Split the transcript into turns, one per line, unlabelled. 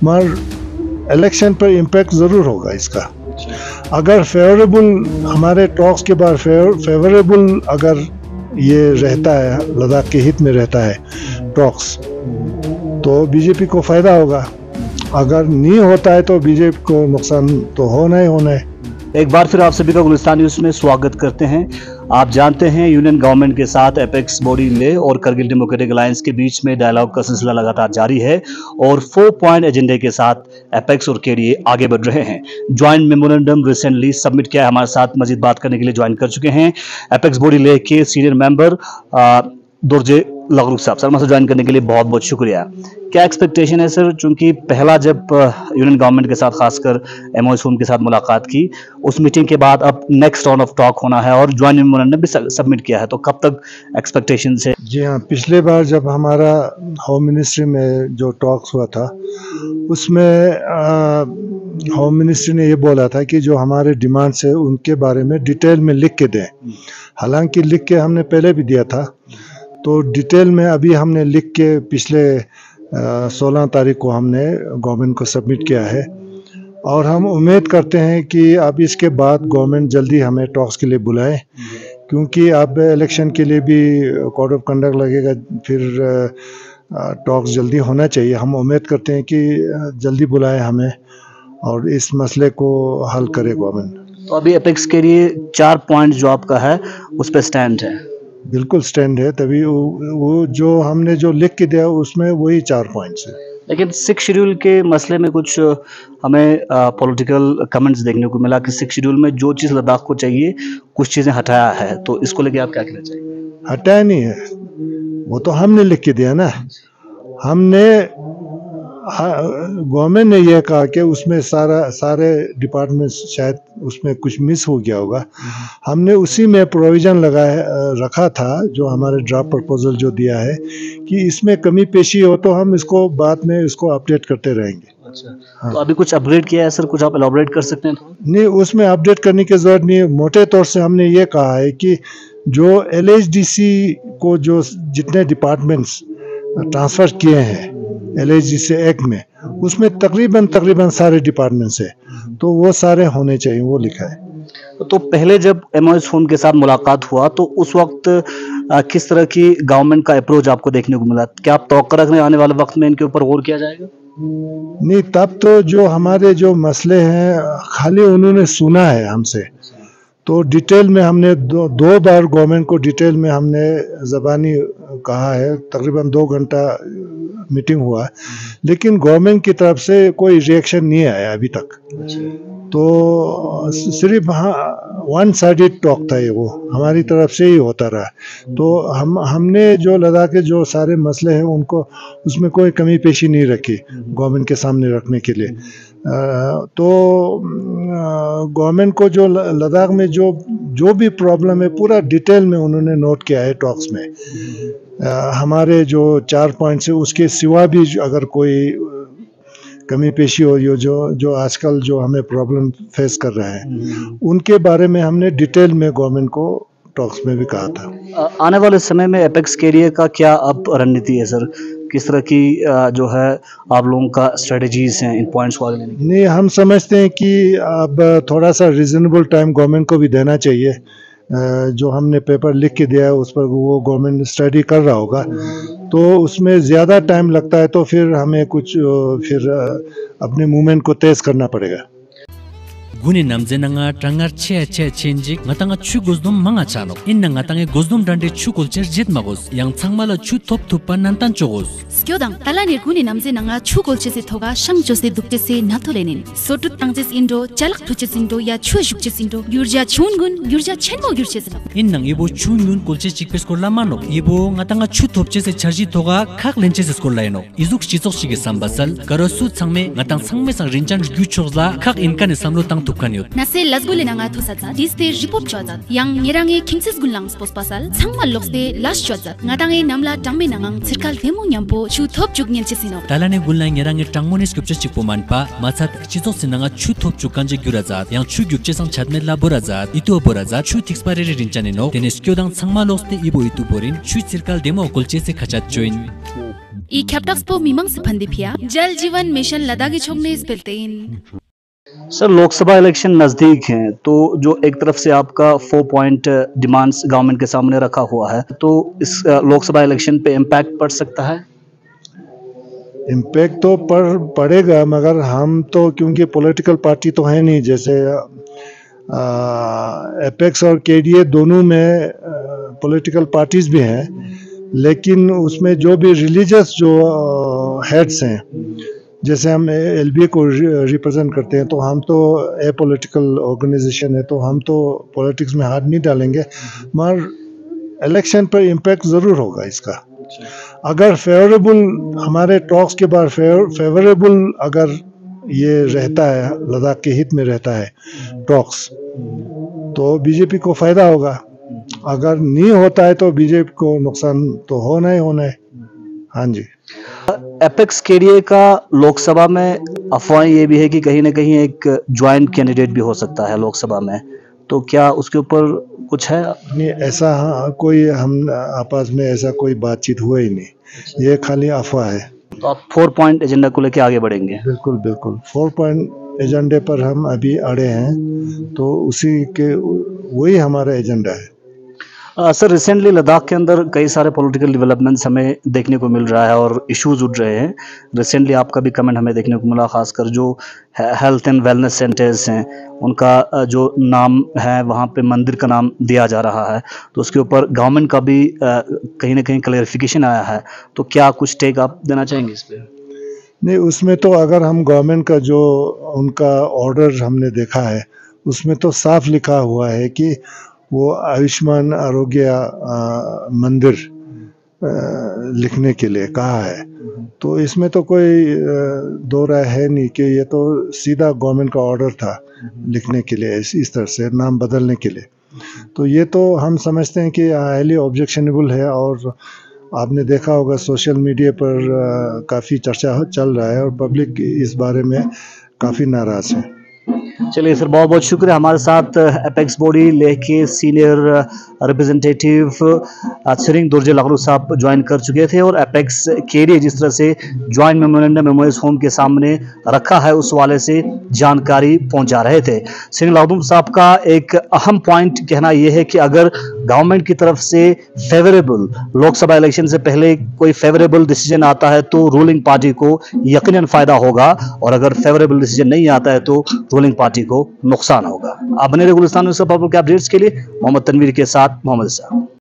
मगर इलेक्शन पर इम्पैक्ट ज़रूर होगा इसका। अगर फेवरेबल हमारे टॉक्स के बाद फेवरेबल अगर ये रहता है, लद्दाख के हित में रहता है टॉक्स, तो बीजेपी को फ़ायदा होगा। अगर नहीं होता है तो बीजेपी को नुकसान तो होना ही होना है।
एक बार फिर आप सभी का गुलिस्तान न्यूज़ में स्वागत करते हैं। आप जानते हैं यूनियन गवर्नमेंट के साथ एपेक्स बॉडी लेह और करगिल डेमोक्रेटिक अलायंस के बीच में डायलॉग का सिलसिला लगातार जारी है और 4 पॉइंट एजेंडे के साथ एपेक्स और केडीए आगे बढ़ रहे हैं। ज्वाइंट मेमोरेंडम रिसेंटली सबमिट किया है। हमारे साथ मजीद बात करने के लिए ज्वाइन कर चुके हैं एपेक्स बॉडी लेह के सीनियर मेंबर दुर्जे लगरुक साहब। सर, हमसे ज्वाइन करने के लिए बहुत बहुत शुक्रिया। क्या एक्सपेक्टेशन है सर, चूंकि पहला जब यूनियन गवर्नमेंट के साथ खासकर एमओयू के साथ मुलाकात की, उस मीटिंग के बाद अब नेक्स्ट राउंड ऑफ टॉक होना है और ज्वाइंट मेमोरेंडम भी सबमिट किया है, तो कब तक एक्सपेक्टेशन है?
जी हाँ, पिछले बार जब हमारा होम मिनिस्ट्री में जो टॉक्स हुआ था, उसमें होम मिनिस्ट्री ने ये बोला था कि जो हमारे डिमांड्स है उनके बारे में डिटेल में लिख के दें। हालांकि लिख के हमने पहले भी दिया था, तो डिटेल में अभी हमने लिख के पिछले 16 तारीख को हमने गवर्नमेंट को सबमिट किया है और हम उम्मीद करते हैं कि अब इसके बाद गवर्नमेंट जल्दी हमें टॉक्स के लिए बुलाए, क्योंकि अब इलेक्शन के लिए भी कोड ऑफ कंडक्ट लगेगा, फिर टॉक्स जल्दी होना चाहिए। हम उम्मीद करते हैं कि जल्दी बुलाए हमें और इस मसले को हल करे गवर्नमेंट।
तो अभी एपेक्स के लिए 4 पॉइंट जो आपका है उस पर स्टैंड है? बिल्कुल
स्टैंड है, तभी वो जो हमने जो लिख के दिया उसमें वही 4 पॉइंट्स है।
लेकिन 6 शेड्यूल के मसले में कुछ हमें पॉलिटिकल कमेंट्स देखने को मिला कि 6 शेड्यूल में जो चीज़ लद्दाख को चाहिए कुछ चीज़ें हटाया है, तो इसको लेके आप क्या कहना चाहिए?
हटाया नहीं है, वो तो हमने लिख के दिया ना। हमने गवर्नमेंट ने यह कहा कि उसमें सारे डिपार्टमेंट शायद उसमें कुछ मिस हो गया होगा। हमने उसी में प्रोविज़न रखा था, जो हमारे ड्राफ्ट प्रपोजल जो दिया है, कि इसमें कमी पेशी हो तो हम इसको बाद में इसको अपडेट करते रहेंगे।
अच्छा, हाँ। तो अभी कुछ अपग्रेड किया है सर, कुछ आप एलॉबरेट कर सकते हैं?
नहीं, उसमें अपडेट करने की ज़रूरत नहीं है। मोटे तौर से हमने ये कहा है कि जो LHDC को जो जितने डिपार्टमेंट्स ट्रांसफ़र किए हैं LHDC एक्ट में, उसमें तकरीबन सारे डिपार्टमेंट्स है, तो वो सारे होने चाहिए, वो लिखा है।
तो पहले जब एमओयू के साथ मुलाकात हुआ तो उस वक्त किस तरह की गवर्नमेंट का अप्रोच आपको देखने को मिला? क्या आप तवक्को रख रहे हैं आने वाले वक्त में इनके ऊपर गौर किया जाएगा?
नहीं, तब तो जो हमारे जो मसले हैं खाली उन्होंने सुना है हमसे, तो डिटेल में हमने दो बार गवर्नमेंट को डिटेल में हमने ज़बानी कहा है। तकरीबन 2 घंटा मीटिंग हुआ, लेकिन गवर्नमेंट की तरफ से कोई रिएक्शन नहीं आया अभी तक। तो सिर्फ वन साइडेड टॉक था ये, वो हमारी तरफ से ही होता रहा। तो हमने जो लद्दाख के जो सारे मसले हैं उनको उसमें कोई कमी पेशी नहीं रखी गवर्नमेंट के सामने रखने के लिए। तो गवर्नमेंट को जो लद्दाख में जो भी प्रॉब्लम है पूरा डिटेल में उन्होंने नोट किया है टॉक्स में। हमारे जो 4 पॉइंट्स है उसके सिवा भी अगर कोई कमी पेशी हो, जो आजकल जो हमें प्रॉब्लम फेस कर रहे हैं, उनके बारे में हमने डिटेल में गवर्नमेंट को टॉक्स में भी कहा था।
आने वाले समय में एपेक्स केडीए का क्या अब रणनीति है सर? किस तरह की जो है आप लोगों का स्ट्रेटजीज हैं इन पॉइंट्स को आगे लेने की?
नहीं, हम समझते हैं कि अब थोड़ा सा रिजनेबल टाइम गवर्नमेंट को भी देना चाहिए। जो हमने पेपर लिख के दिया है उस पर वो गवर्नमेंट स्टडी कर रहा होगा, तो उसमें ज़्यादा टाइम लगता है तो फिर हमें फिर अपने मूवमेंट को तेज़ करना पड़ेगा।
Guni namze nanga trangar che chenjik ngatanga chu gozdum manga chano inna ngatange gozdum dande chu culture jet magos yang changmala chu top thupa nantan chogos
skyodan talani guni namze nanga chu culture se thoga shang jose dukte se natholenin sotut tangjes indo chalak thuches indo ya chu jukches indo yurja chungun yurja chenmo yurches
innang ibo chu yun culture chikpes korla mano ibo ngatanga chu thopche se charji thoga khak lenches skorlaino izuk chizok chige sambasal karosu changme ngatang sangme sang rinjan gyuchogla khak inkan samlo tang
Nase lasgule nanga thusatsa diste ripop chazat yang ngerange kingses gulang spospasal sangmal lokste las chazat ngatange namla tangme nangang cirkal demo nyampo chu thop jugnen chesino
talane gulang ngerange tangmonis kupche chikpoman pa machat chizo sinanga chu thop chukanje gyurazat yang chu gyukche sang chatme laborazat itu borazat chu tixpare rinchane no tenes kyodang sangmal lokste ibo itu borin chu cirkal demo kolche se khachat join
ई खेप्टक्सपो मिमंग से फंदिफिया जल जीवन mission लदागी छोंगने स्पेल्टेन।
Sir, Lok Sabha election नजदीक हैं, तो जो एक तरफ से आपका 4 पॉइंट डिमांड्स गवर्नमेंट के सामने रखा हुआ है, तो इस लोकसभा इलेक्शन पे इम्पैक्ट पड़ सकता है?
इम्पैक्ट तो पड़ेगा, मगर हम तो क्योंकि पॉलिटिकल पार्टी तो है नहीं, जैसे एपेक्स और केडीए दोनों में पॉलिटिकल पार्टीज भी हैं, लेकिन उसमें जो भी रिलीजियस जो हेड्स हैं, जैसे हम एलबीए को रिप्रेजेंट करते हैं, तो हम तो ए पॉलिटिकल ऑर्गेनाइजेशन है, तो हम तो पॉलिटिक्स में हाथ नहीं डालेंगे, मगर इलेक्शन पर इम्पैक्ट ज़रूर होगा इसका। अगर फेवरेबल हमारे टॉक्स के बाद फेवरेबल अगर ये रहता है, लद्दाख के हित में रहता है टॉक्स, तो बीजेपी को फायदा होगा। अगर नहीं होता है तो बीजेपी को नुकसान तो होना ही होना है। हाँ जी।
एपेक्स केडीए का लोकसभा में अफवाहें ये भी है कि कहीं ना कहीं एक ज्वाइंट कैंडिडेट भी हो सकता है लोकसभा में, तो क्या उसके ऊपर कुछ है?
नहीं, ऐसा कोई हम आपस में ऐसा कोई बातचीत हुआ ही नहीं, ये खाली अफवाह है।
तो आप 4 पॉइंट एजेंडा को लेकर आगे बढ़ेंगे?
बिल्कुल बिल्कुल, 4 पॉइंट एजेंडे पर हम अभी अड़े हैं, तो उसी के वही हमारा एजेंडा है।
सर, रिसेंटली लद्दाख के अंदर कई सारे पॉलिटिकल डेवलपमेंट्स हमें देखने को मिल रहा है और इश्यूज उठ रहे हैं। रिसेंटली आपका भी कमेंट हमें देखने को मिला, खासकर जो हेल्थ एंड वेलनेस सेंटर्स हैं उनका जो नाम है वहाँ पे मंदिर का नाम दिया जा रहा है, तो उसके ऊपर गवर्नमेंट का भी कहीं ना कहीं क्लैरिफिकेशन आया है, तो क्या कुछ टेक आप देना चाहेंगे इस पर?
नहीं, उसमें तो अगर हम गवर्नमेंट का जो उनका ऑर्डर हमने देखा है, उसमें तो साफ लिखा हुआ है कि वो आयुष्मान आरोग्य मंदिर लिखने के लिए कहा है, तो इसमें तो कोई दो राय है नहीं कि ये तो सीधा गवर्नमेंट का ऑर्डर था लिखने के लिए, इस तरह से नाम बदलने के लिए। तो ये तो हम समझते हैं कि हाईली ऑब्जेक्शनेबल है, और आपने देखा होगा सोशल मीडिया पर काफ़ी चर्चा चल रहा है और पब्लिक इस बारे में काफ़ी नाराज़ है।
चलिए सर, बहुत बहुत शुक्रिया। हमारे साथ एपेक्स बॉडी लेह के सीनियर रिप्रेजेंटेटिव छिरिंग दुर्जे लागरू साहब ज्वाइन कर चुके थे, और एपेक्स केडीए जिस तरह से ज्वाइंट मेमोरेंडम मेमोइस होम के सामने रखा है उस वाले से जानकारी पहुंचा रहे थे। छिरिंग लागरू साहब का एक अहम पॉइंट कहना यह है कि अगर गवर्नमेंट की तरफ से फेवरेबल लोकसभा इलेक्शन से पहले कोई फेवरेबल डिसीजन आता है तो रूलिंग पार्टी को यकीनन फायदा होगा, और अगर फेवरेबल डिसीजन नहीं आता है तो रूलिंग पार्टी को नुकसान होगा। आप बने रहे गुलिस्तान न्यूज़ के अपडेट्स के लिए। मोहम्मद तनवीर के साथ मोहम्मद इसा।